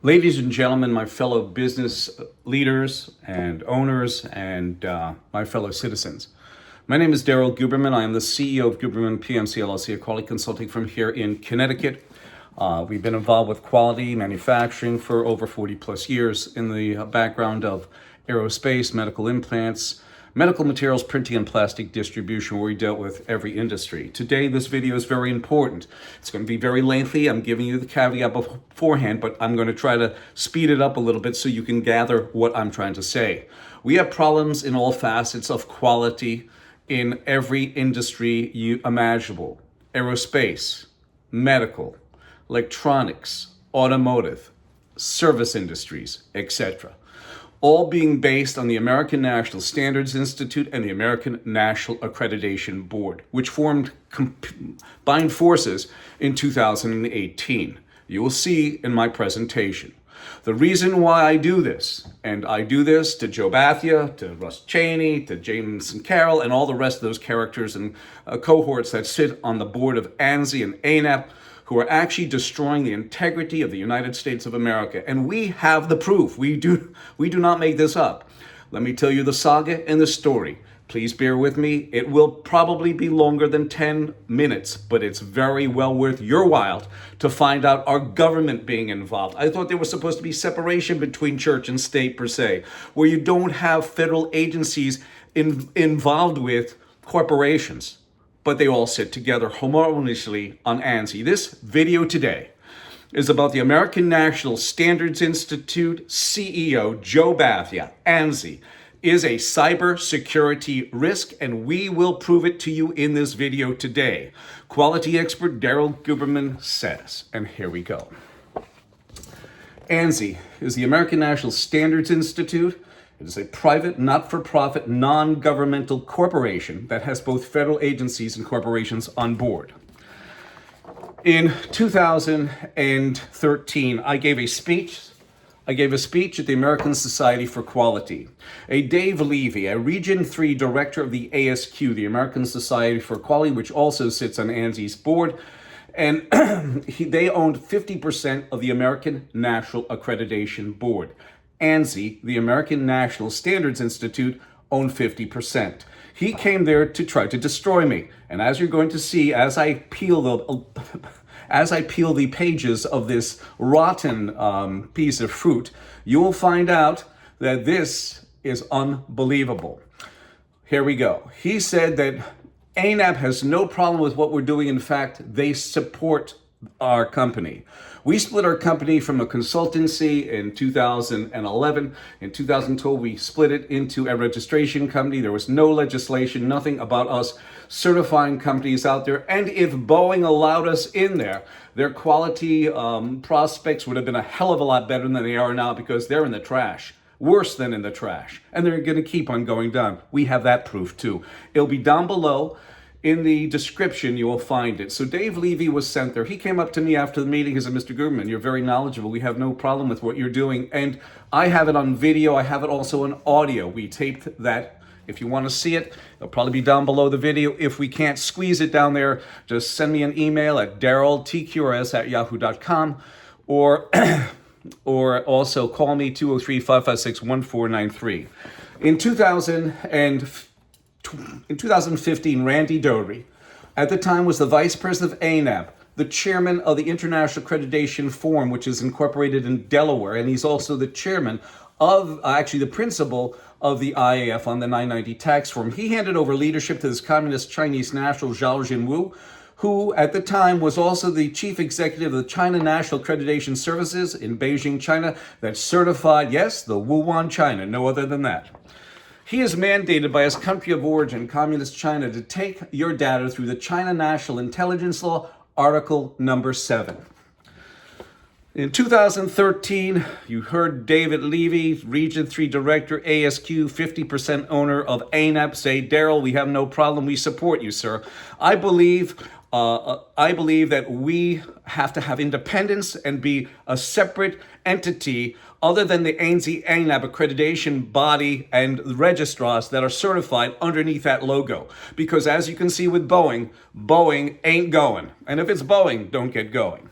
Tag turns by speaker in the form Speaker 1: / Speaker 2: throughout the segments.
Speaker 1: Ladies and gentlemen, my fellow business leaders and owners and my fellow citizens. My name is Daryl Guberman. I am the CEO of Guberman PMC LLC, a quality consulting firm here in Connecticut. We've been involved with quality manufacturing for over 40 plus years in the background of aerospace, medical implants, medical materials, printing, and plastic distribution, where we dealt with every industry. Today, this video is very important. It's going to be very lengthy. I'm giving you the caveat beforehand, but I'm going to try to speed it up a little bit so you can gather what I'm trying to say. We have problems in all facets of quality in every industry imaginable. Aerospace, medical, electronics, automotive, service industries, etc. All being based on the American National Standards Institute and the American National Accreditation Board, which formed combined forces in 2018. You will see in my presentation. The reason why I do this, and I do this to Joe Bhatia, to Russ Cheney, to James and Carroll, and all the rest of those characters and cohorts that sit on the board of ANSI and ANAP, who are actually destroying the integrity of the United States of America. And we have the proof. We do not make this up. Let me tell you the saga and the story. Please bear with me. It will probably be longer than 10 minutes, but it's very well worth your while to find out our government being involved. I thought there was supposed to be separation between church and state per se, where you don't have federal agencies involved with corporations, but they all sit together harmoniously on ANSI. This video today is about the American National Standards Institute CEO, Joe Bhatia. ANSI is a cybersecurity risk, and we will prove it to you in this video today. Quality expert Daryl Guberman says, and here we go. ANSI is the American National Standards Institute. It is a private, not-for-profit, non-governmental corporation that has both federal agencies and corporations on board. In 2013, I gave a speech at the American Society for Quality. Dave Levy, a Region 3 director of the ASQ, the American Society for Quality, which also sits on ANSI's board, and they owned 50% of the American National Accreditation Board. ANSI, the American National Standards Institute, owned 50%. He came there to try to destroy me. And as you're going to see, as I peel the pages of this rotten piece of fruit, you will find out that this is unbelievable. Here we go. He said that ANAP has no problem with what we're doing. In fact, they support our company. We split our company from a consultancy in 2011. In 2012, we split it into a registration company. There was no legislation, nothing about us certifying companies out there. And if Boeing allowed us in there, their quality prospects would have been a hell of a lot better than they are now, because they're in the trash. Worse than in the trash. And they're going to keep on going down. We have that proof too. It'll be down below. In the description, you will find it. So Dave Levy was sent there. He came up to me after the meeting. He said, Mr. Guberman, you're very knowledgeable. We have no problem with what you're doing. And I have it on video. I have it also on audio. We taped that. If you want to see it, it'll probably be down below the video. If we can't squeeze it down there, just send me an email at daryltqrs@yahoo.com or also call me 203-556-1493. In 2015, Randy Doherty, at the time was the vice president of ANAP, the chairman of the International Accreditation Forum, which is incorporated in Delaware, and he's also the chairman of, actually the principal of the IAF on the 990 tax form. He handed over leadership to this communist Chinese national, Zhao Jinwu, who at the time was also the chief executive of the China National Accreditation Services in Beijing, China, that certified, yes, the Wuhan, China, no other than that. He is mandated by his country of origin, Communist China, to take your data through the China National Intelligence Law, Article number 7. In 2013, you heard David Levy, Region 3 Director, ASQ, 50% owner of ANAP, say, Daryl, we have no problem. We support you, sir. I believe that we have to have independence and be a separate entity other than the ANSI ANAP accreditation body and registrars that are certified underneath that logo. Because as you can see with Boeing, Boeing ain't going. And if it's Boeing, don't get going.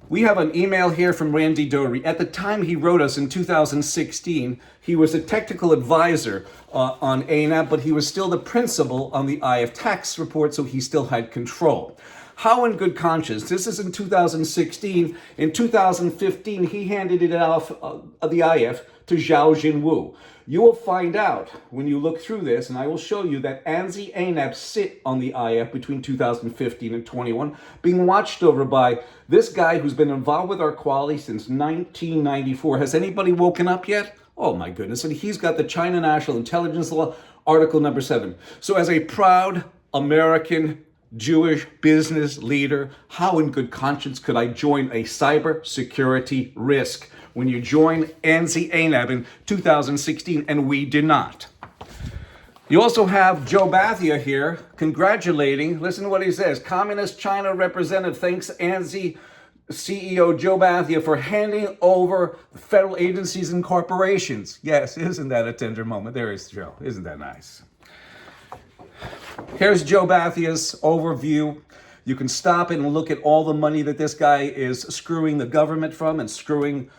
Speaker 1: We have an email here from Randy Doherty. At the time he wrote us in 2016, he was a technical advisor on ANAB, but he was still the principal on the IF tax report, so he still had control. How in good conscience? This is in 2016. In 2015, he handed it off the IF to Zhao Jinwu. You will find out when you look through this, and I will show you that ANSI ANAB sit on the IF between 2015 and 21, being watched over by this guy who's been involved with our quality since 1994. Has anybody woken up yet? Oh my goodness. And he's got the China National Intelligence Law, Article number 7. So as a proud American Jewish business leader, how in good conscience could I join a cybersecurity risk when you join ANSI ANAB in 2016, and we did not? You also have Joe Bhatia here congratulating, listen to what he says, Communist China representative thanks ANSI CEO Joe Bhatia for handing over the federal agencies and corporations. Yes, isn't that a tender moment? There is Joe. Isn't that nice? Here's Joe Bhathia's overview. You can stop it and look at all the money that this guy is screwing the government from and screwing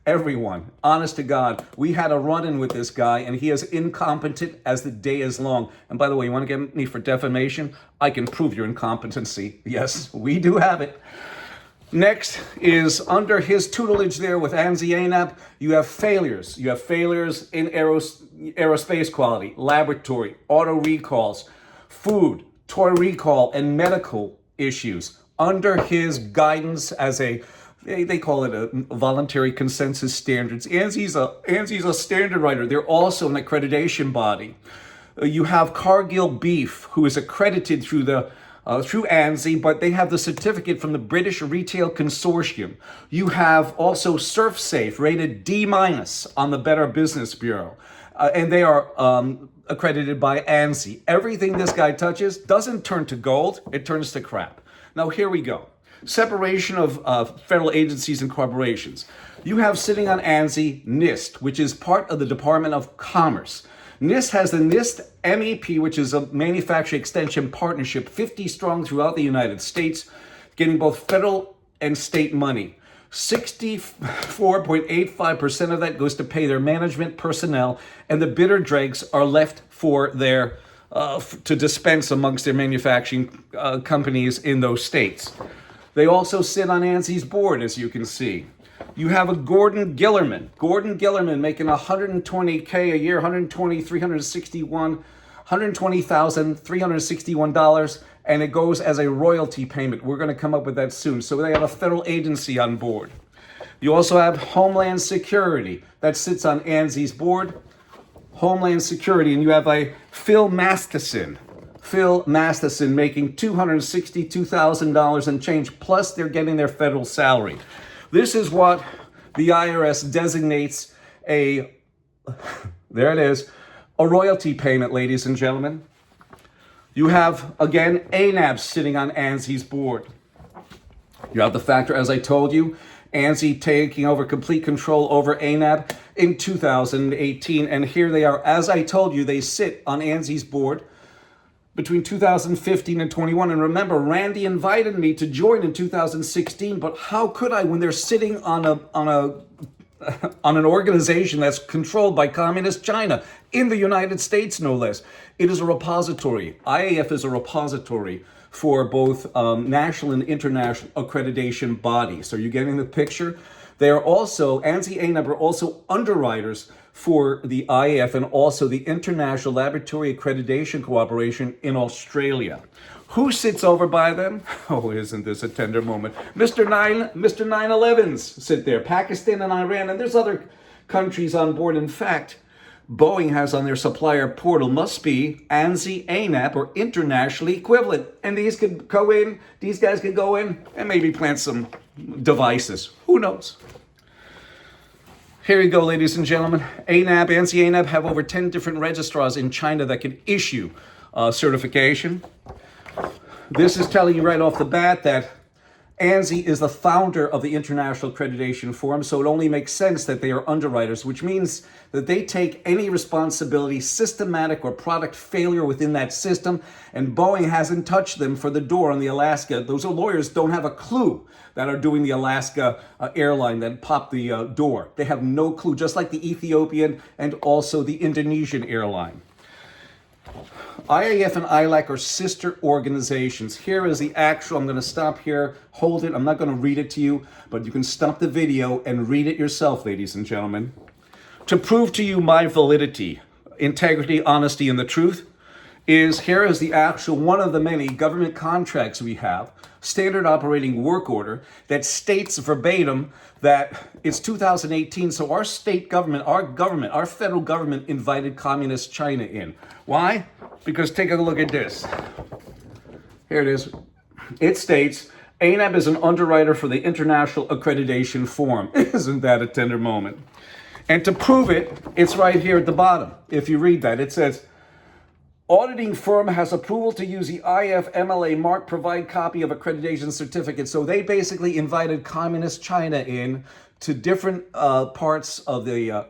Speaker 1: everyone. Honest to God, we had a run-in with this guy, and he is incompetent as the day is long. And by the way, you want to get me for defamation? I can prove your incompetency. Yes, we do have it. Next is under his tutelage there with ANSI ANAB, you have failures. You have failures in aerospace quality, laboratory, auto recalls, food, toy recall, and medical issues. Under his guidance as they call it a voluntary consensus standards. ANSI's a standard writer. They're also an accreditation body. You have Cargill Beef, who is accredited through ANSI, but they have the certificate from the British Retail Consortium. You have also SurfSafe, rated D- on the Better Business Bureau. And they are accredited by ANSI. Everything this guy touches doesn't turn to gold, it turns to crap. Now here we go. Separation of federal agencies and corporations. You have sitting on ANSI NIST, which is part of the Department of Commerce. NIST has the NIST MEP, which is a manufacturing extension partnership, 50 strong throughout the United States, getting both federal and state money. 64.85% of that goes to pay their management personnel, and the bitter dregs are left for their to dispense amongst their manufacturing companies in those states. They also sit on ANSI's board, as you can see. You have a Gordon Gillerman making $120K a year, $120,361, and it goes as a royalty payment. We're going to come up with that soon. So they have a federal agency on board. You also have Homeland Security that sits on ANSI's board. Homeland Security, and you have a Phil Masterson making $262,000 and change, plus they're getting their federal salary. This is what the IRS designates there it is, a royalty payment, ladies and gentlemen. You have, again, ANAB sitting on ANSI's board. You have the factor, as I told you, ANSI taking over complete control over ANAB in 2018. And here they are. As I told you, they sit on ANSI's board between 2015 and 21. And remember, Randy invited me to join in 2016, but how could I when they're sitting on an organization that's controlled by Communist China in the United States, no less? It is a repository. IAF is a repository for both national and international accreditation bodies. So you're getting the picture? They are also, ANSI ANAB are also underwriters for the IAF and also the International Laboratory Accreditation Cooperation in Australia. Who sits over by them? Oh, isn't this a tender moment? Mr. 9/11s sit there, Pakistan and Iran, and there's other countries on board. In fact, Boeing has on their supplier portal must be ANSI ANAB or internationally equivalent. And these guys could go in and maybe plant some devices. Who knows? Here you go, ladies and gentlemen. ANSI ANAB have over 10 different registrars in China that can issue certification. This is telling you right off the bat that ANSI is the founder of the International Accreditation Forum, so it only makes sense that they are underwriters, which means that they take any responsibility, systematic or product failure within that system, and Boeing hasn't touched them for the door on the Alaska. Those lawyers don't have a clue that are doing the Alaska airline that popped the door. They have no clue, just like the Ethiopian and also the Indonesian airline. IAF and ILAC are sister organizations. Here is the actual, I'm going to stop here, hold it. I'm not going to read it to you, but you can stop the video and read it yourself, ladies and gentlemen. To prove to you my validity, integrity, honesty, and the truth here is the actual, one of the many government contracts we have, standard operating work order, that states verbatim that it's 2018, so our state government, our federal government invited communist China in. Why? Because take a look at this. Here it is. It states, ANAB is an underwriter for the International Accreditation Forum. Isn't that a tender moment? And to prove it, it's right here at the bottom. If you read that, it says, auditing firm has approval to use the IFMLA mark, provide copy of accreditation certificate. So they basically invited communist China in to different parts of the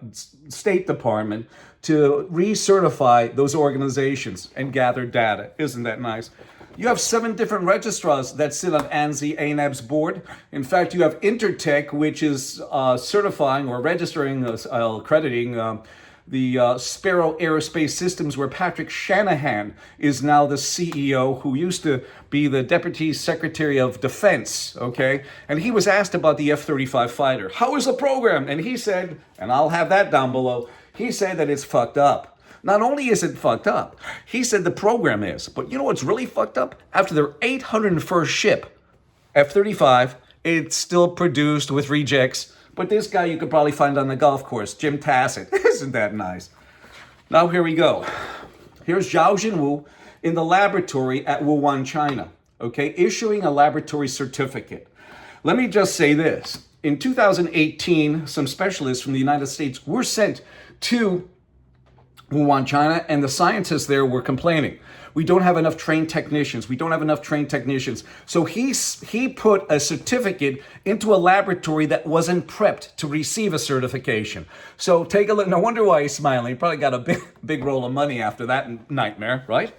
Speaker 1: State Department to recertify those organizations and gather data. Isn't that nice? You have 7 different registrars that sit on ANSI ANAB's board. In fact, you have Intertech, which is certifying or registering, accrediting the Sparrow Aerospace Systems, where Patrick Shanahan is now the CEO, who used to be the Deputy Secretary of Defense, okay? And he was asked about the F-35 fighter. How is the program? And he said, and I'll have that down below, he said that it's fucked up. Not only is it fucked up, he said the program is, but you know what's really fucked up? After their 801st ship, F-35, it's still produced with rejects. But this guy you could probably find on the golf course, Jim Tassett. Isn't that nice? Now here we go. Here's Zhao Jinwu in the laboratory at Wuhan, China, okay, issuing a laboratory certificate. Let me just say this. In 2018, some specialists from the United States were sent to Wuhan, China, and the scientists there were complaining. We don't have enough trained technicians. We don't have enough trained technicians. So he put a certificate into a laboratory that wasn't prepped to receive a certification. So take a look. No wonder why he's smiling. He probably got a big roll of money after that nightmare, right?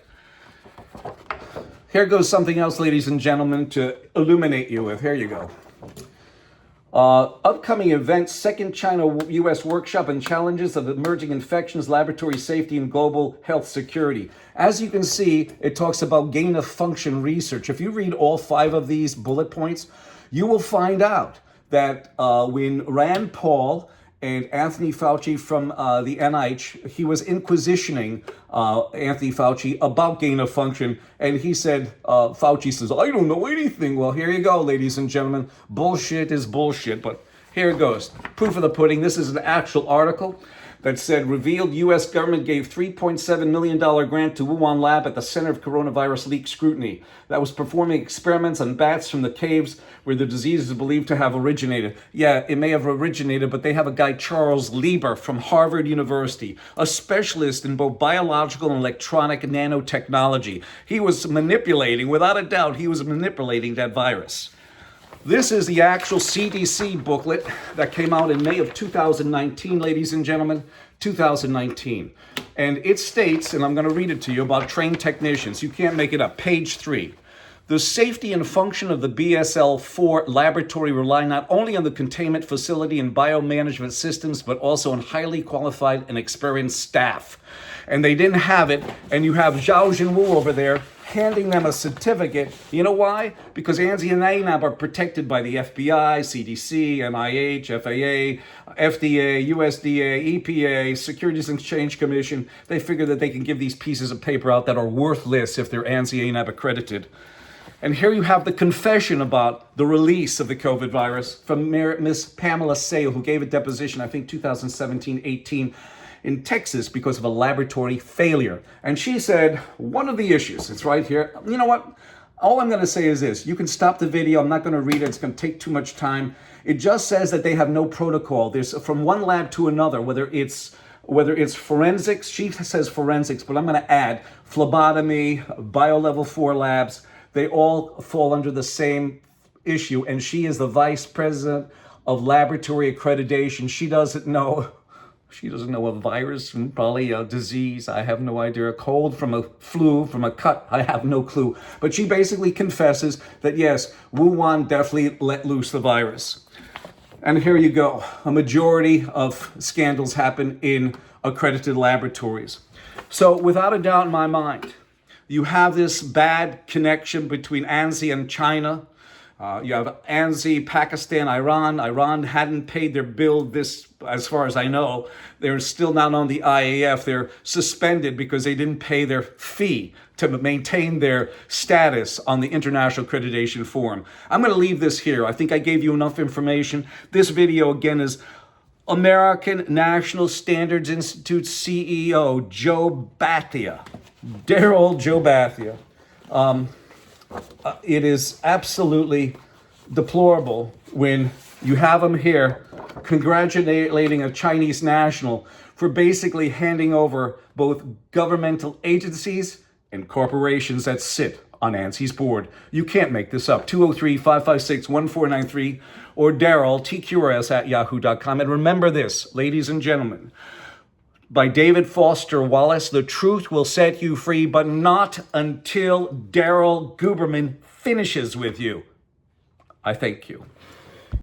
Speaker 1: Here goes something else, ladies and gentlemen, to illuminate you with. Here you go. Upcoming events, second China-U.S. workshop and challenges of emerging infections, laboratory safety, and global health security. As you can see, it talks about gain-of-function research. If you read all 5 of these bullet points, you will find out that when Rand Paul and Anthony Fauci from the NIH, he was inquisitioning Anthony Fauci about gain of function, and he said, Fauci says, I don't know anything. Well, here you go, ladies and gentlemen. Bullshit is bullshit, but here it goes. Proof of the pudding. This is an actual article that said, revealed U.S. government gave $3.7 million grant to Wuhan lab at the Center of Coronavirus Leak Scrutiny that was performing experiments on bats from the caves where the disease is believed to have originated. Yeah, it may have originated, but they have a guy, Charles Lieber from Harvard University, a specialist in both biological and electronic nanotechnology. He was manipulating, without a doubt, he was manipulating that virus. This is the actual CDC booklet that came out in May of 2019, ladies and gentlemen, 2019. And it states, and I'm going to read it to you, about trained technicians. You can't make it up. Page 3. The safety and function of the BSL-4 laboratory rely not only on the containment facility and biomanagement systems, but also on highly qualified and experienced staff. And they didn't have it, and you have Zhao Jinwu over there handing them a certificate. You know why? Because ANSI and ANAB are protected by the FBI, CDC, NIH, FAA, FDA, USDA, EPA, Securities and Exchange Commission. They figure that they can give these pieces of paper out that are worthless if they're ANSI ANAB accredited. And here you have the confession about the release of the COVID virus from Miss Pamela Sale, who gave a deposition, I think 2017-18, in Texas because of a laboratory failure. And she said, one of the issues, it's right here. You know what? All I'm going to say is this. You can stop the video. I'm not going to read it. It's going to take too much time. It just says that they have no protocol. There's from one lab to another, whether it's forensics. She says forensics, but I'm going to add phlebotomy, bio level 4 labs. They all fall under the same issue, and she is the vice president of laboratory accreditation. She doesn't know a virus from probably a disease. I have no idea. A cold from a flu, from a cut. I have no clue. But she basically confesses that yes, Wuhan definitely let loose the virus. And here you go. A majority of scandals happen in accredited laboratories. So without a doubt in my mind, you have this bad connection between ANSI and China. You have ANSI, Pakistan, Iran. Iran hadn't paid their bill this, as far as I know. They're still not on the IAF. They're suspended because they didn't pay their fee to maintain their status on the International Accreditation Forum. I'm going to leave this here. I think I gave you enough information. This video, again, is American National Standards Institute CEO Joe Bhatia. Dear old Joe Bhatia. It is absolutely deplorable when you have him here congratulating a Chinese national for basically handing over both governmental agencies and corporations that sit on ANSI's board. You can't make this up. 203-556-1493 or Daryl, tqrs@yahoo.com. And remember this, ladies and gentlemen, by David Foster Wallace, the truth will set you free, but not until Daryl Guberman finishes with you. I thank you.